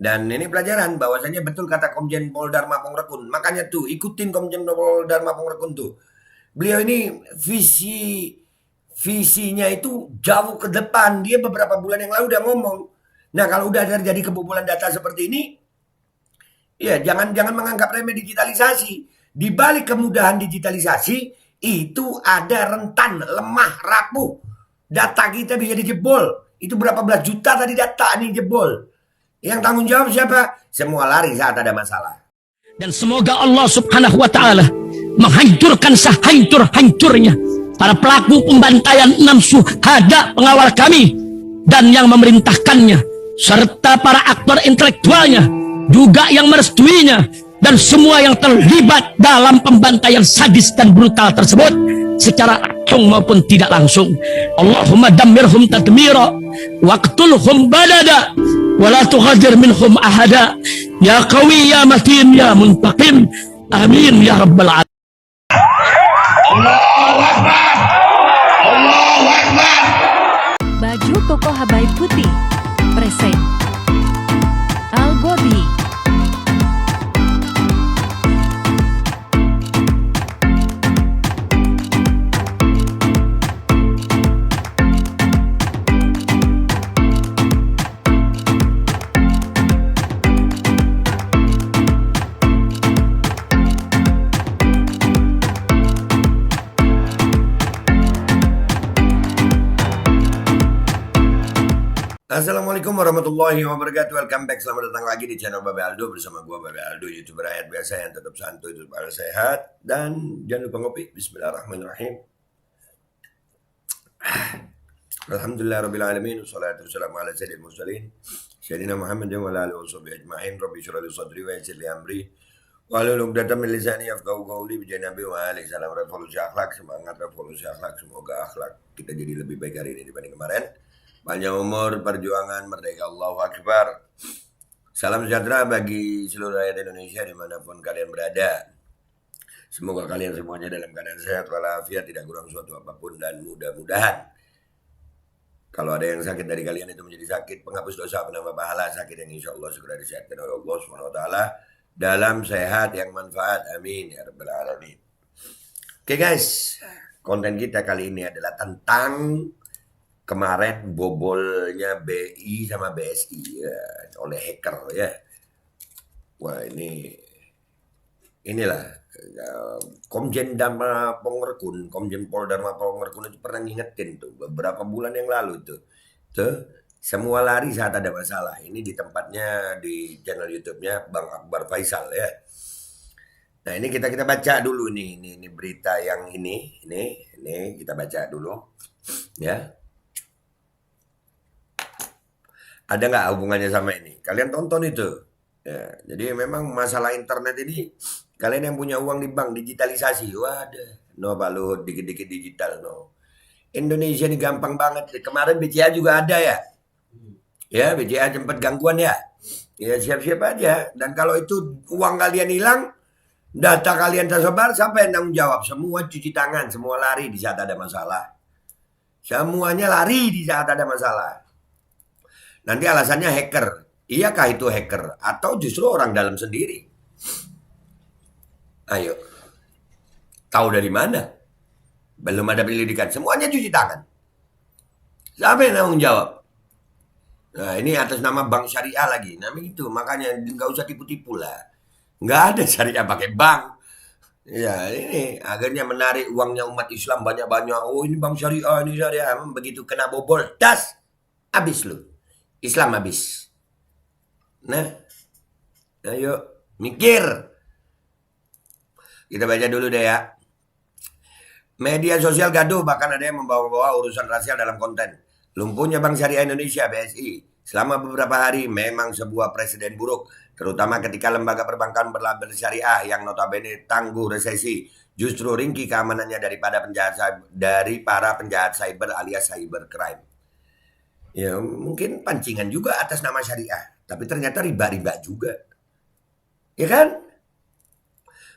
Dan ini pelajaran bahwasanya betul kata Komjen Pol Dharma Pongrekun. Makanya tuh ikutin Komjen Pol Dharma Pongrekun tuh. Beliau ini visinya itu jauh ke depan. Dia beberapa bulan yang lalu udah ngomong. Nah, kalau udah terjadi kebobolan data seperti ini, ya jangan menganggap remeh digitalisasi. Di balik kemudahan digitalisasi itu ada rentan, lemah, rapuh. Data kita bisa dijebol. Itu berapa belas juta tadi data nih jebol. Yang tanggung jawab siapa? Semua lari saat ada masalah. Dan semoga Allah subhanahu wa ta'ala menghancurkan sehancur-hancurnya para pelaku pembantaian 6 syuhada pengawal kami dan yang memerintahkannya, serta para aktor intelektualnya juga yang merestuinya, dan semua yang terlibat dalam pembantaian sadis dan brutal tersebut secara langsung maupun tidak langsung. Allahumma dammirhum tadmira waqtulhum badada wala tughadir minhum ahada ya qawi ya matin ya muntaqim amin ya rabbal alamin. Allahu Akbar, Allahu Akbar. Baju koko Habaib putih present Al Body. Assalamualaikum warahmatullahi wabarakatuh. Welcome back. Selamat datang lagi di channel Babe Aldo bersama gua Babe Aldo, YouTuber rakyat biasa yang tetap santuy, tetap sehat, dan jangan lupa ngopi. Bismillahirrahmanirrahim. Alhamdulillah rabbil alamin, wassalatu wassalamu ala sayyidil mursalin sayyidina Muhammadin wa ala alihi washabihi ajmain. Rabbi shrah li sadri wa yassir li amri wahlul 'uqdatam min lisani yafqahu qawli. Bi Nabi wa alihi salam. Revolusi akhlak, semangat revolusi akhlak. Semoga akhlak kita jadi lebih baik hari ini dibanding kemarin. Panjang umur, perjuangan, merdeka, Allahu Akbar. Salam sejahtera bagi seluruh rakyat Indonesia dimanapun kalian berada. Semoga kalian semuanya dalam keadaan sehat walafiat, tidak kurang suatu apapun, dan mudah-mudahan kalau ada yang sakit dari kalian itu menjadi sakit penghapus dosa, penambah pahala, sakit yang insya Allah segera disehatkan oleh Allah SWT dalam sehat yang manfaat. Amin ya rabbal alamin. Oke guys, konten kita kali ini adalah tentang kemarin bobolnya BI sama BSI ya, oleh hacker ya. Wah inilah Komjen Dharma Pongrekun, Komjen Pol Dharma Pongrekun itu pernah ngingetin tuh beberapa bulan yang lalu tuh semua lari saat ada masalah. Ini di tempatnya di channel YouTube-nya Bang Akbar Faisal ya. Nah ini kita baca dulu nih, ini berita yang ini kita baca dulu ya. Ada nggak hubungannya sama ini? Kalian tonton itu. Ya, jadi memang masalah internet ini, kalian yang punya uang di bank digitalisasi, waduh, no Pak Luhut, dikit-dikit digital, no. Indonesia ini gampang banget. Kemarin BCA juga ada ya. Ya, BCA sempat gangguan ya. Ya siap-siap aja. Dan kalau itu uang kalian hilang, data kalian tersebar, siapa yang tanggung jawab? Semua cuci tangan, semua lari di saat ada masalah. Semuanya lari di saat ada masalah. Nanti alasannya hacker. Iyakah itu hacker? Atau justru orang dalam sendiri? Ayo. Tahu dari mana? Belum ada penyelidikan. Semuanya cuci tangan. Siapa yang tanggung jawab? Nah ini atas nama bank syariah lagi. Nah itu makanya nggak usah tipu-tipu lah. Nggak ada syariah pakai bank. Ya ini akhirnya menarik uangnya umat Islam banyak-banyak. Oh ini bank syariah, ini syariah. Begitu kena bobol, das. Habis lu. Islam habis. Nah, ayo mikir. Kita baca dulu deh ya. Media sosial gaduh, bahkan ada yang membawa-bawa urusan rasial dalam konten. Lumpuhnya Bank Syariah Indonesia (BSI) selama beberapa hari memang sebuah presiden buruk, terutama ketika lembaga perbankan berlabel syariah yang notabene tangguh resesi justru ringkih keamanannya dari para penjahat cyber alias cybercrime. Ya mungkin pancingan juga atas nama syariah, tapi ternyata riba-riba juga. Ya kan?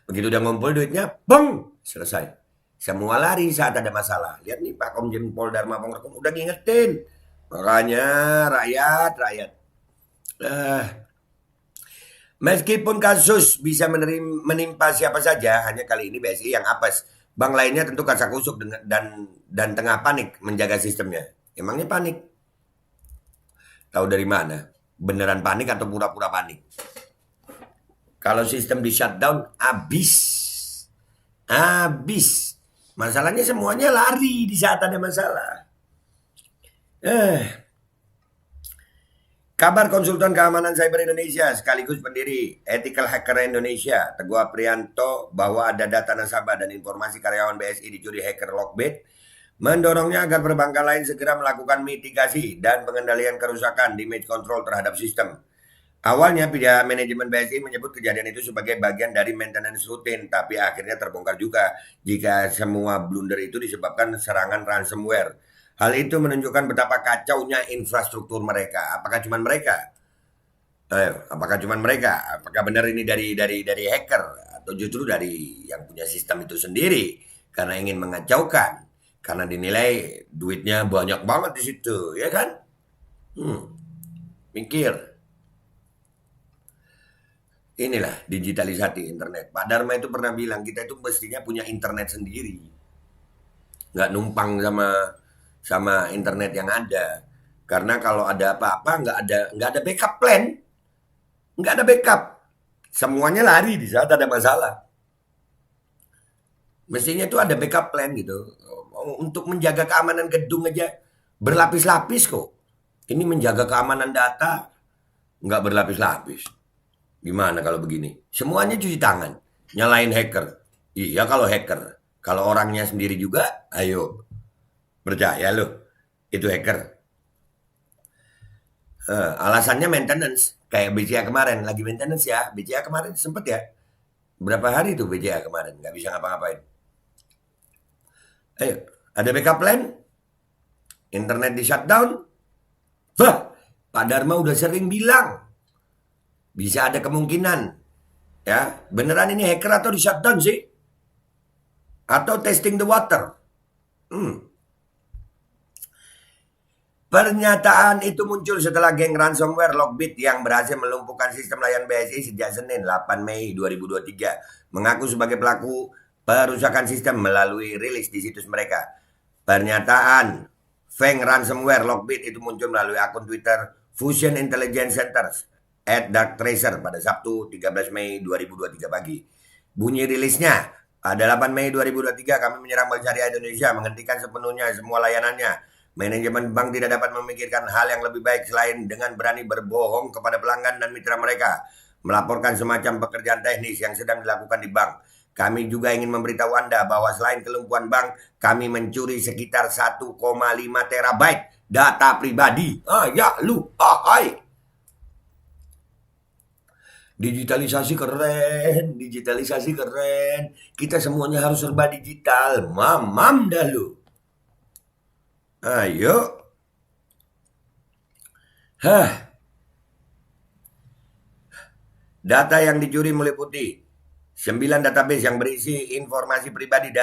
Begitu udah ngumpul duitnya, bang, selesai. Semua lari saat ada masalah. Lihat nih Pak Komjen Pol Dharma Pongrekun udah ngingetin. Makanya rakyat. Meskipun kasus bisa menimpa siapa saja, hanya kali ini BSI yang apes. Bank lainnya tentu kasakusuk dan tengah panik menjaga sistemnya. Emangnya panik? Tahu dari mana? Beneran panik atau pura-pura panik? Kalau sistem di shutdown, habis. Habis. Masalahnya semuanya lari di saat ada masalah. Kabar konsultan keamanan cyber Indonesia sekaligus pendiri Ethical Hacker Indonesia, Teguh Aprianto, bahwa ada data nasabah dan informasi karyawan BSI dicuri hacker Lockbit, mendorongnya agar perbankan lain segera melakukan mitigasi dan pengendalian kerusakan damage control terhadap sistem. Awalnya pihak manajemen BSI menyebut kejadian itu sebagai bagian dari maintenance rutin, tapi akhirnya terbongkar juga jika semua blunder itu disebabkan serangan ransomware. Hal itu menunjukkan betapa kacaunya infrastruktur mereka. Apakah cuma mereka? Apakah cuma mereka? Apakah benar ini dari hacker atau justru dari yang punya sistem itu sendiri karena ingin mengacaukan? Karena dinilai duitnya banyak banget di situ, ya kan? Mikir. Inilah digitalisasi internet. Pak Dharma itu pernah bilang kita itu mestinya punya internet sendiri, nggak numpang sama internet yang ada. Karena kalau ada apa-apa nggak ada backup plan, nggak ada backup. Semuanya lari di saat ada masalah. Mestinya itu ada backup plan gitu. Untuk menjaga keamanan gedung aja berlapis-lapis kok. Ini menjaga keamanan data nggak berlapis-lapis. Gimana kalau begini? Semuanya cuci tangan, nyalain hacker. Iya kalau hacker. Kalau orangnya sendiri juga, ayo. Percaya loh, itu hacker. Alasannya maintenance. Kayak BCA kemarin, lagi maintenance ya. BCA kemarin sempet ya. Berapa hari tuh BCA kemarin? Nggak bisa ngapa-ngapain. Ayo, ada backup plan? Internet di shutdown? Bah, Pak Dharma udah sering bilang. Bisa ada kemungkinan. Ya, beneran ini hacker atau di shutdown sih? Atau testing the water? Pernyataan itu muncul setelah geng ransomware Lockbit yang berhasil melumpuhkan sistem layanan BSI sejak Senin 8 Mei 2023 mengaku sebagai pelaku perusakan sistem melalui rilis di situs mereka. Pernyataan Feng ransomware Lockbit itu muncul melalui akun Twitter Fusion Intelligence Centers @darktracer pada Sabtu 13 Mei 2023 pagi. Bunyi rilisnya, pada 8 Mei 2023 kami menyerang Bank Syariah Indonesia menghentikan sepenuhnya semua layanannya. Manajemen bank tidak dapat memikirkan hal yang lebih baik selain dengan berani berbohong kepada pelanggan dan mitra mereka, melaporkan semacam pekerjaan teknis yang sedang dilakukan di bank. Kami juga ingin memberitahu Anda bahwa selain kelumpuhan bank, kami mencuri sekitar 1,5 terabyte data pribadi. Hai. Digitalisasi keren. Kita semuanya harus serba digital. Mamam dah lu. Ayo. Data yang dicuri meliputi 9 database yang berisi informasi pribadi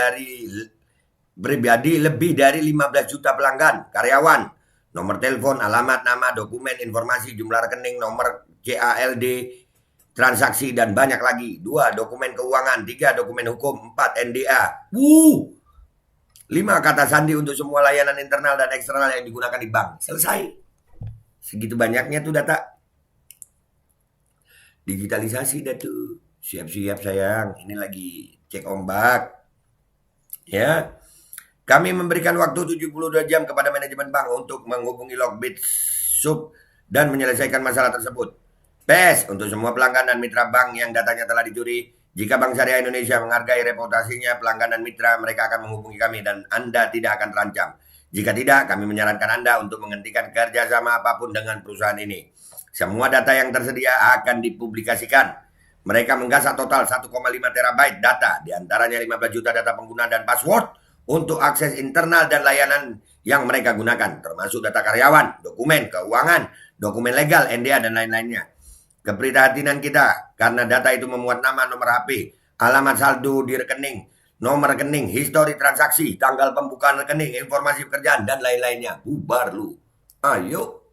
lebih dari 15 juta pelanggan, karyawan, nomor telepon, alamat, nama, dokumen, informasi, jumlah rekening, nomor CALD, transaksi, dan banyak lagi. 2 dokumen keuangan, 3 dokumen hukum, 4 NDA. 5 kata sandi untuk semua layanan internal dan eksternal yang digunakan di bank. Selesai. Segitu banyaknya tuh data. Digitalisasi dah tuh. Siap-siap sayang. Ini lagi cek ombak. Ya. Kami memberikan waktu 72 jam kepada manajemen bank untuk menghubungi Lockbit Sub dan menyelesaikan masalah tersebut. PS untuk semua pelanggan dan mitra bank yang datanya telah dicuri. Jika Bank Syariah Indonesia menghargai reputasinya pelanggan dan mitra, mereka akan menghubungi kami dan Anda tidak akan terancam. Jika tidak, kami menyarankan Anda untuk menghentikan kerjasama apapun dengan perusahaan ini. Semua data yang tersedia akan dipublikasikan. Mereka menggasak total 1,5 terabyte data, diantaranya 15 juta data pengguna dan password untuk akses internal dan layanan yang mereka gunakan, termasuk data karyawan, dokumen, keuangan, dokumen legal, NDA, dan lain-lainnya. Keprihatinan kita karena data itu memuat nama, nomor HP, alamat saldo di rekening, nomor rekening, histori transaksi, tanggal pembukaan rekening, informasi pekerjaan, dan lain-lainnya. Bubar lu. Ayo.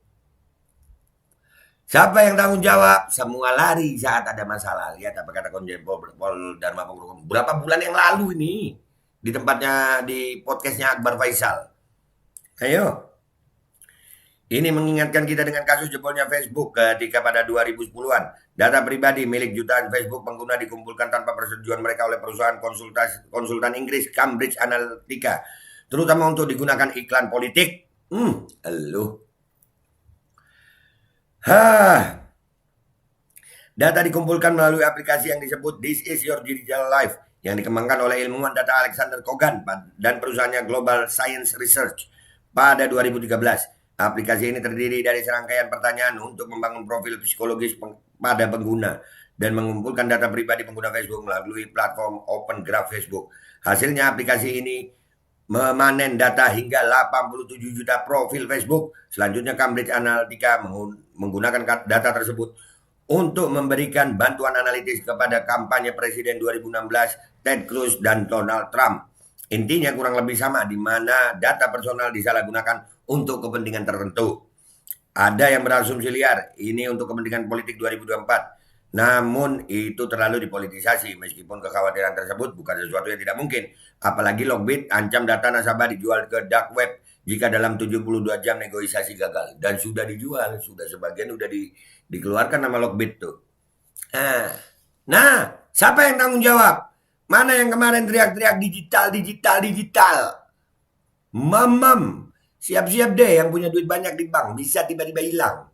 Siapa yang tanggung jawab? Semua lari saat ada masalah. Lihat apa kata Komjen Pol Dharma Punggung berapa bulan yang lalu ini di tempatnya di podcastnya Akbar Faisal. Ayo. Ini mengingatkan kita dengan kasus jebolnya Facebook ketika pada 2010-an. Data pribadi milik jutaan Facebook pengguna dikumpulkan tanpa persetujuan mereka oleh perusahaan konsultan Inggris Cambridge Analytica. Terutama untuk digunakan iklan politik. Data dikumpulkan melalui aplikasi yang disebut This Is Your Digital Life yang dikembangkan oleh ilmuwan data Alexander Kogan dan perusahaannya Global Science Research pada 2013. Aplikasi ini terdiri dari serangkaian pertanyaan untuk membangun profil psikologis pada pengguna dan mengumpulkan data pribadi pengguna Facebook melalui platform Open Graph Facebook. Hasilnya aplikasi ini memanen data hingga 87 juta profil Facebook. Selanjutnya Cambridge Analytica menggunakan data tersebut untuk memberikan bantuan analitis kepada kampanye Presiden 2016 Ted Cruz dan Donald Trump. Intinya kurang lebih sama, di mana data personal disalahgunakan untuk kepentingan tertentu. Ada yang berasumsi liar, ini untuk kepentingan politik 2024. Namun itu terlalu dipolitisasi, meskipun kekhawatiran tersebut bukan sesuatu yang tidak mungkin. Apalagi Lockbit ancam data nasabah dijual ke dark web jika dalam 72 jam negosiasi gagal. Dan sudah dijual, sudah sebagian sudah dikeluarkan nama Lockbit tuh. Nah, siapa yang tanggung jawab? Mana yang kemarin teriak-teriak digital? Mamam, siap-siap deh yang punya duit banyak di bank, bisa tiba-tiba hilang.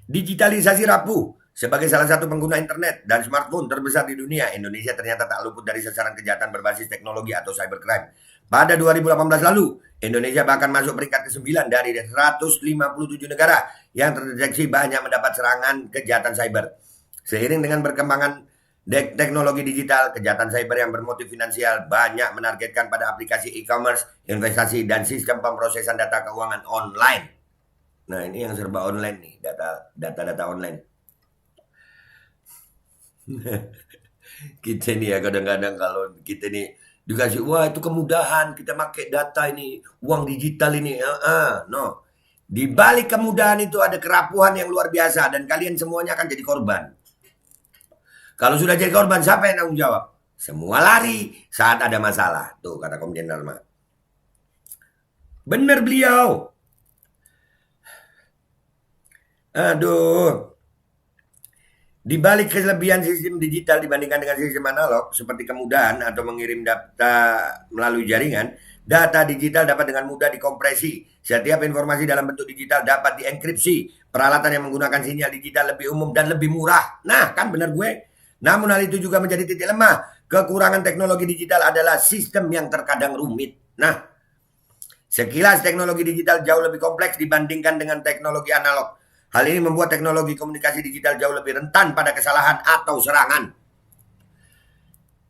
Digitalisasi rapuh. Sebagai salah satu pengguna internet dan smartphone terbesar di dunia, Indonesia ternyata tak luput dari sasaran kejahatan berbasis teknologi atau cybercrime. Pada 2018 lalu, Indonesia bahkan masuk peringkat ke-9 dari 157 negara yang terdeteksi banyak mendapat serangan kejahatan cyber. Seiring dengan perkembangan teknologi digital, kejahatan cyber yang bermotif finansial banyak menargetkan pada aplikasi e-commerce, investasi, dan sistem pemrosesan data keuangan online. Nah, ini yang serba online nih, data online. Kita nih ya kadang-kadang kalau kita nih dikasih, wah itu kemudahan, kita pakai data ini, uang digital ini. No. Di balik kemudahan itu ada kerapuhan yang luar biasa dan kalian semuanya akan jadi korban. Kalau sudah jadi korban, siapa yang tanggung jawab? Semua lari saat ada masalah. Tuh kata Komjen Dharma. Benar beliau. Aduh. Di balik kelebihan sistem digital dibandingkan dengan sistem analog, seperti kemudahan atau mengirim data melalui jaringan, data digital dapat dengan mudah dikompresi. Setiap informasi dalam bentuk digital dapat dienkripsi. Peralatan yang menggunakan sinyal digital lebih umum dan lebih murah. Nah, kan benar gue. Namun hal itu juga menjadi titik lemah. Kekurangan teknologi digital adalah sistem yang terkadang rumit. Nah, sekilas teknologi digital jauh lebih kompleks dibandingkan dengan teknologi analog. Hal ini membuat teknologi komunikasi digital jauh lebih rentan pada kesalahan atau serangan.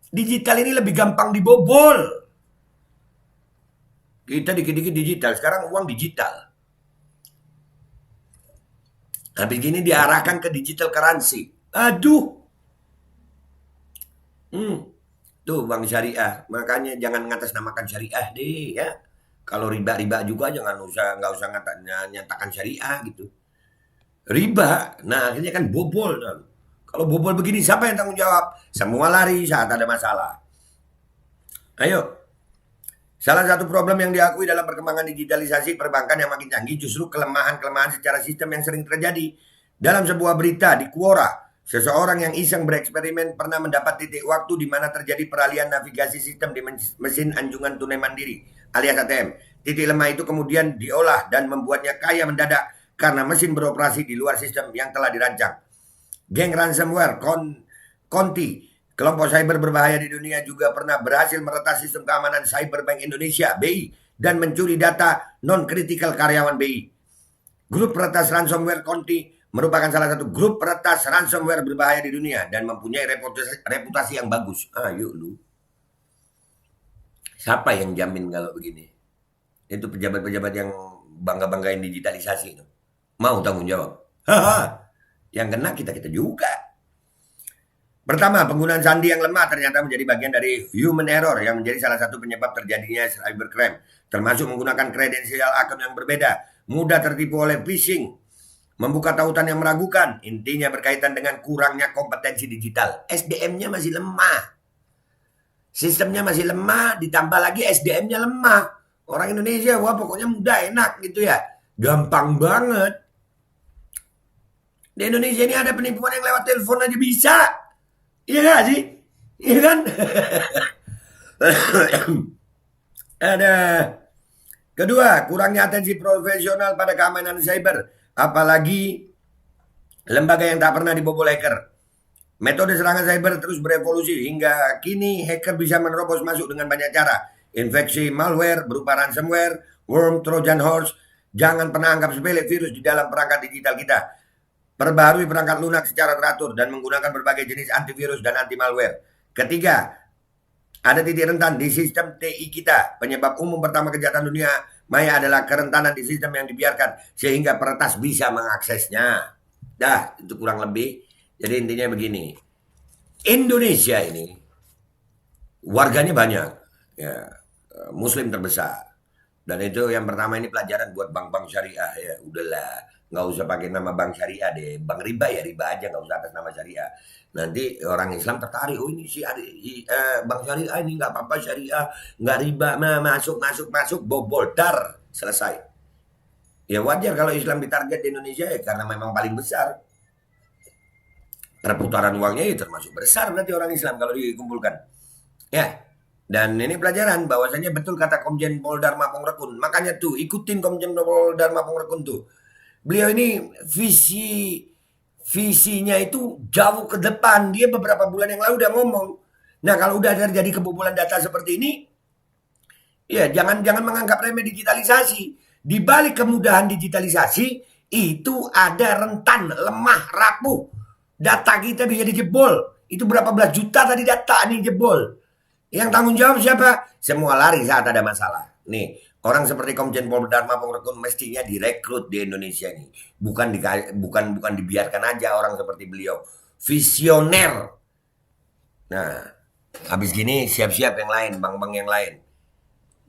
Digital ini lebih gampang dibobol. Kita dikit-dikit digital, sekarang uang digital. Habis gini diarahkan ke digital currency. Aduh. Tuh bank syariah, makanya jangan ngatasnamakan syariah deh ya. Kalau riba juga nggak usah nyatakan syariah gitu. Riba, nah akhirnya kan bobol. Kalau bobol begini siapa yang tanggung jawab? Semua lari saat ada masalah. Ayo. Salah satu problem yang diakui dalam perkembangan digitalisasi perbankan yang makin canggih justru kelemahan-kelemahan secara sistem yang sering terjadi. Dalam sebuah berita di Quora, seseorang yang iseng bereksperimen pernah mendapat titik waktu di mana terjadi peralihan navigasi sistem di mesin anjungan tunai mandiri alias ATM. Titik lemah itu kemudian diolah dan membuatnya kaya mendadak karena mesin beroperasi di luar sistem yang telah dirancang. Geng ransomware Conti, kelompok cyber berbahaya di dunia, juga pernah berhasil meretas sistem keamanan Cyber Bank Indonesia (BI) dan mencuri data non-kritikal karyawan BI. Grup peretas ransomware Conti merupakan salah satu grup peretas ransomware berbahaya di dunia dan mempunyai reputasi yang bagus. Yuk lu. Siapa yang jamin kalau begini? Itu pejabat-pejabat yang bangga-banggain digitalisasi itu. Mau tanggung jawab? Yang kena kita juga. Pertama, penggunaan sandi yang lemah ternyata menjadi bagian dari human error yang menjadi salah satu penyebab terjadinya cybercrime, termasuk menggunakan kredensial akun yang berbeda. mudah tertipu oleh phishing, membuka tautan yang meragukan. Intinya berkaitan dengan kurangnya kompetensi digital. SDM-nya masih lemah. Sistemnya masih lemah, ditambah lagi SDM-nya lemah. Orang Indonesia, wah pokoknya mudah, enak gitu ya. Gampang banget. Di Indonesia ini ada penipuan yang lewat telepon aja bisa. Iya gak sih? Iya kan? Ada. Kedua, kurangnya atensi profesional pada keamanan cyber. Apalagi lembaga yang tak pernah dibobol hacker. Metode serangan cyber terus berevolusi. Hingga kini hacker bisa menerobos masuk dengan banyak cara. Infeksi malware berupa ransomware, worm, trojan horse. Jangan pernah anggap sepele virus di dalam perangkat digital kita. Perbarui perangkat lunak secara teratur dan menggunakan berbagai jenis antivirus dan anti malware. Ketiga, ada titik rentan di sistem TI kita. Penyebab umum pertama kejahatan dunia maya adalah kerentanan di sistem yang dibiarkan sehingga peretas bisa mengaksesnya. Dah, itu kurang lebih. Jadi intinya begini. Indonesia ini warganya banyak. Ya, Muslim terbesar. Dan itu yang pertama ini pelajaran buat bank-bank syariah ya. Udahlah. Nggak usah pakai nama bank syariah deh, bank riba ya riba aja, nggak usah atas nama syariah. Nanti orang Islam tertarik, oh ini si bank syariah ini nggak apa-apa syariah, nggak riba, masuk bobol dar selesai. Ya wajar kalau Islam ditarget di Indonesia ya karena memang paling besar. Perputaran uangnya ya termasuk besar berarti orang Islam kalau dikumpulkan. Ya. Dan ini pelajaran bahwasanya betul kata Komjen Pol Dharma Pongrekun. Makanya tuh ikutin Komjen Pol Dharma Pongrekun tuh. Beliau ini visinya itu jauh ke depan. Dia beberapa bulan yang lalu udah ngomong. Nah kalau udah terjadi kebobolan data seperti ini, ya jangan menganggap remeh digitalisasi. Di balik kemudahan digitalisasi itu ada rentan, lemah, rapuh. Data kita bisa dijebol. Itu berapa belas juta tadi data nih jebol. Yang tanggung jawab siapa? Semua lari saat ada masalah. Nih. Orang seperti Komjen Pol Dharma Pongrekun mestinya direkrut di Indonesia ini. Bukan dibiarkan aja orang seperti beliau. Visioner. Nah, habis gini siap-siap yang lain, bank-bank yang lain.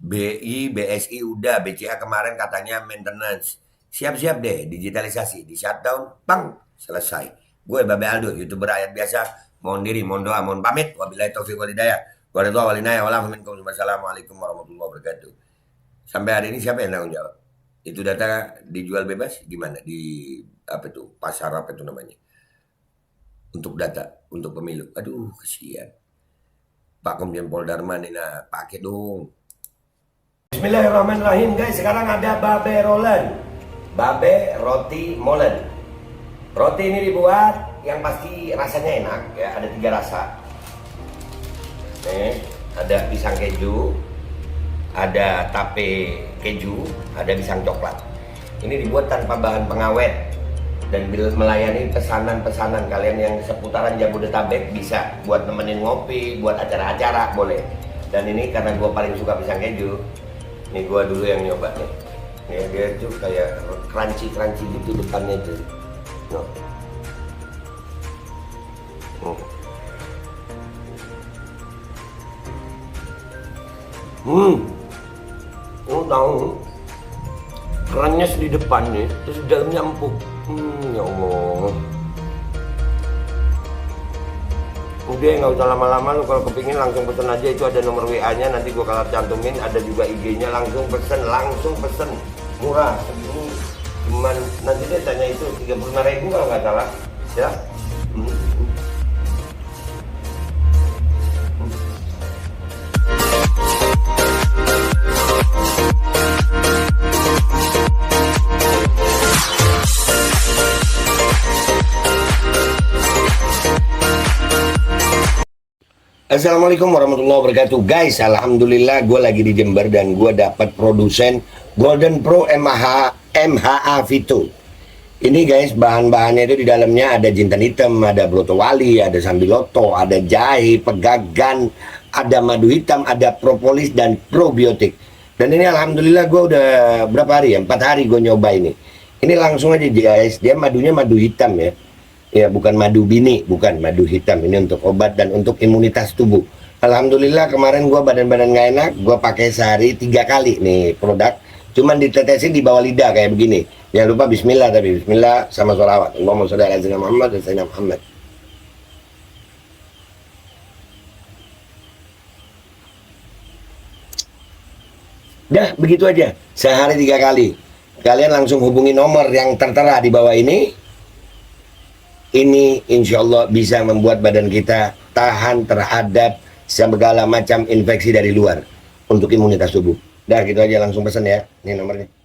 BI, BSI udah, BCA kemarin katanya maintenance. Siap-siap deh, digitalisasi, di shutdown, bang, selesai. Gue Babe Aldo, YouTuber rakyat biasa. Mohon diri, mohon doa, mohon pamit. Wabillahi taufiq wal hidayah. Wassalamualaikum warahmatullahi wabarakatuh. Sampai hari ini siapa yang tanggung jawab? Itu data dijual bebas gimana? Di apa tuh? Pasar apa itu namanya? Untuk data, untuk pemilu. Aduh, kesian. Pak Komjen Pol Dharma nih, nah, pakai dong. Bismillahirrahmanirrahim guys, sekarang ada Babe Rolen. Babe roti molen. Roti ini dibuat yang pasti rasanya enak ya, ada 3 rasa. Nih, ada pisang keju, ada tape keju, ada pisang coklat. Ini dibuat tanpa bahan pengawet dan melayani pesanan-pesanan kalian yang seputaran Jabodetabek bisa buat nemenin ngopi, buat acara-acara boleh. Dan ini karena gue paling suka pisang keju, ini gue dulu yang nyoba nih. Ya, dia tuh kayak crunchy gitu depannya tuh. No. Lu tahu kerannya di depan nih, terus di dalamnya empuk. Ya Allah. Udah nggak usah lama-lama, lu kalau kepingin langsung pesen aja, itu ada nomor WA-nya, nanti gua kalau cantumin, ada juga IG-nya, langsung pesen, murah. Ini cuman nanti dia tanya itu 35.000 kalau nggak salah, ya. Assalamualaikum warahmatullahi wabarakatuh guys. Alhamdulillah gue lagi di Jember dan gue dapat produsen Golden Pro MHA Vito. Ini guys, bahan-bahannya itu di dalamnya ada jintan hitam, ada broto wali, ada sambiloto, ada jahe, pegagan, ada madu hitam, ada propolis dan probiotik. Dan ini alhamdulillah gue udah berapa hari ya, 4 hari gue nyoba ini. Ini langsung aja guys, dia madunya madu hitam ya. Ya bukan madu bini, bukan madu hitam. Ini untuk obat dan untuk imunitas tubuh. Alhamdulillah kemarin gue badan-badan gak enak, gue pakai sehari 3 kali nih produk. Cuman ditetesin di bawah lidah kayak begini. Jangan lupa bismillah, tapi bismillah sama sholawat. Allahumma sholli ala sayyidina Muhammad dan sayyidina Muhammad. Dah, begitu aja. Sehari 3 kali. Kalian langsung hubungi nomor yang tertera di bawah ini. Ini insya Allah bisa membuat badan kita tahan terhadap segala macam infeksi dari luar untuk imunitas tubuh. Dah, gitu aja, langsung pesan ya. Ini nomornya.